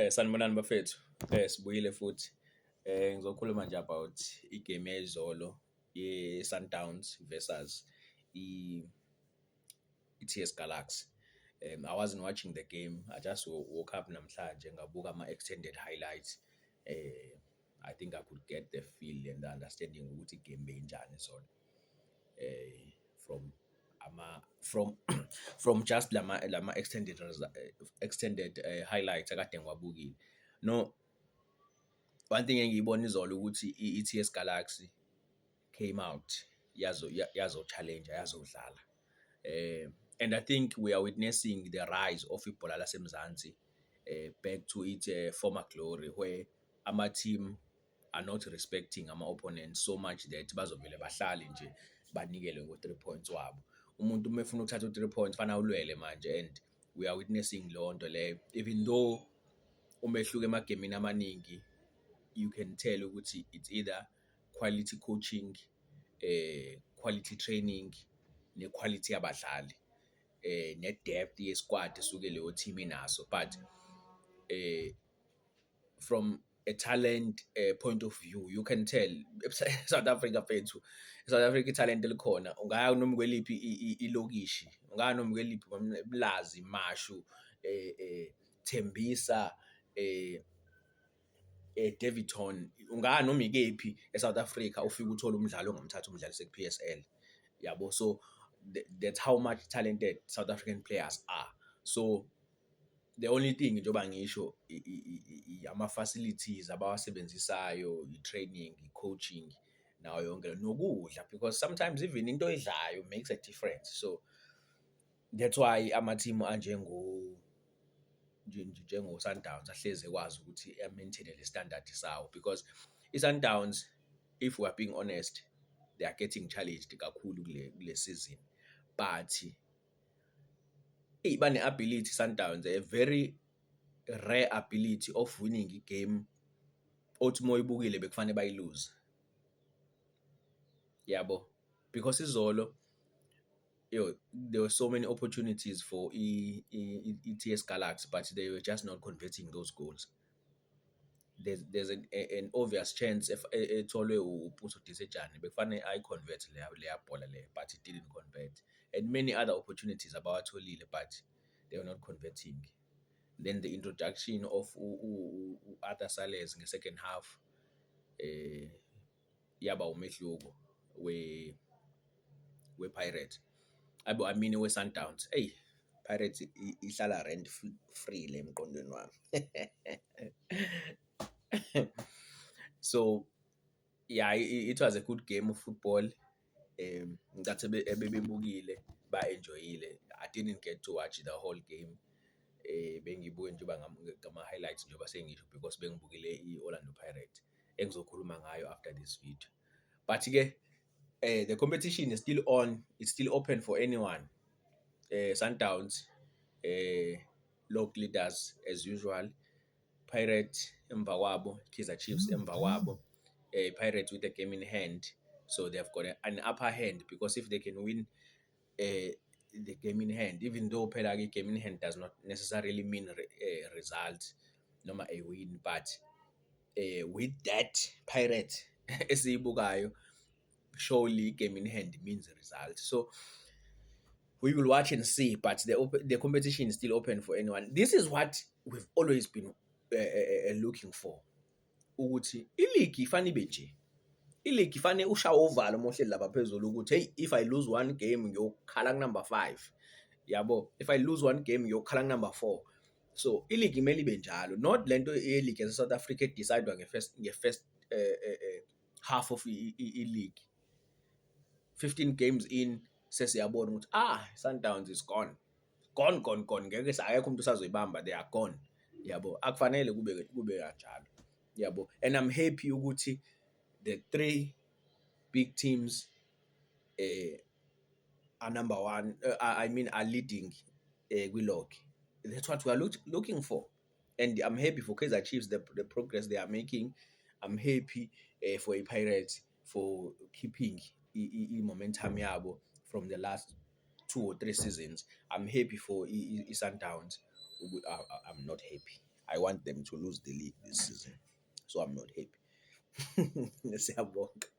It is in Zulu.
Sanibonani bafethu. Sibuyile futhi. Ngizokhuluma nje about igame yezolo ye-Sundowns versus i-TS Galaxy. I wasn't watching the game. I just woke up namhlanje ngabuka ama-extended highlights. I think I could get the feel and the understanding ukuthi igame beyinjani zona. From from just lama extended highlights akade ngiwabukile. No, one thing engiyibona izolo ukuthi i-TS Galaxy came out yazo challenge yazodlala. And I think we are witnessing the rise of ibhola lasemzansi back to its former glory, where ama team are not respecting ama opponents so much that bazovele bahlale nje banikele ngo 3 points wabo. Umuntu uma efuna ukuthatha u 3 points fana ulwele manje, and we are witnessing leyo nto leyo. Even though umehluko emagemini amaningi, you can tell ukuthi it's either quality coaching, quality training, ne-quality yabadlali, ne-depth ye-squad esuke leyo team inaso. But from a talent point of view, you can tell South Africa fethu, South Africa talent elikhona, ungaya noma kweliphi ilokishi, ungaya noma kweliphi Mlazi, Mashu, Tembisa, Davidton, ungaya noma ikephi eSouth Africa ufike uthola umdlalo ongamthatha umdlalise ku-PSL. Yabo, so that's how much talented South African players are. So the only thing njengoba ngisho ama-facilities abawasebenzisayo, i-training, i-coaching, nayo yonke nokudla, because sometimes even into edlayo makes a difference. So that's why ama-team njengo Sundowns ahlezi ekwazi ukuthi maintain le standard sawo, because i-Sundowns, if we are being honest, they are getting challenged kakhulu kule season, but bane-ability Sundowns, a very rare ability of winning i-game othi uma uyibukile bekufanele bayi-lose. Yabo, because izolo there were so many opportunities for i-TS Galaxy, but they were just not converting those goals. There's an obvious chance if etholwe uPhuso Disejane bekufanele ayi-convert leya bhola leyo, but it didn't convert. And many other opportunities abawatholile, but they were not converting. Then the introduction of Arthur Sales in the second half, yaba umehluko we-Pirates. I mean we-Sundowns. Hey, Pirates ihlala rent free le emqondweni wami. So yeah, it was a good game of football. Ngicathi ebebebukile ba-enjoyile. I didn't get to watch the whole game. Bengibuke njengoba ngama-highlights njengoba sengisho, because bengibukile i-Orlando Pirates engizokhuluma ngayo after this video. But-ke the competition is still on. It's still open for anyone. Sundowns, local leaders as usual. Pirates emva kwabo, Kaizer Chiefs emva kwabo. Pirates with a game in hand, so they've got an upper hand, because if they can win the game in hand, even though phela game in hand does not necessarily mean result noma a win, but with that Pirates esiyibukayo, surely game in hand means a result. So we will watch and see, but the competition is still open for anyone. This is what we've always been looking for. Ukuthi i-league ifane ibe nje. I-league ifane ushawe uvalo uma uhleli lapha phezulu ukuthi hey, if I lose one game ngiyokhala ku number 5. Yabo, if I lose one game ngiyokhala ku number 4. So i-league imele ibe njalo, not lento ye-league yase-South Africa decidwa nge-first half of i-league. 15 games in sesiyabona ukuthi Sundowns is gone. Gone. Ngeke akekho umuntu usazoyibamba, they are gone. Yabo, akufanele kube kanjalo. Yabo, and I'm happy ukuthi the 3 big teams are number 1. Are leading kwi-log. That's what we are looking for, and I'm happy for Kaizer Chiefs, the progress they are making. I'm happy for Pirates for keeping momentum yabo from the last 2 or 3 seasons. I'm happy for Sundowns. I'm not happy. I want them to lose the league this season, so I'm not happy. Siyabonga.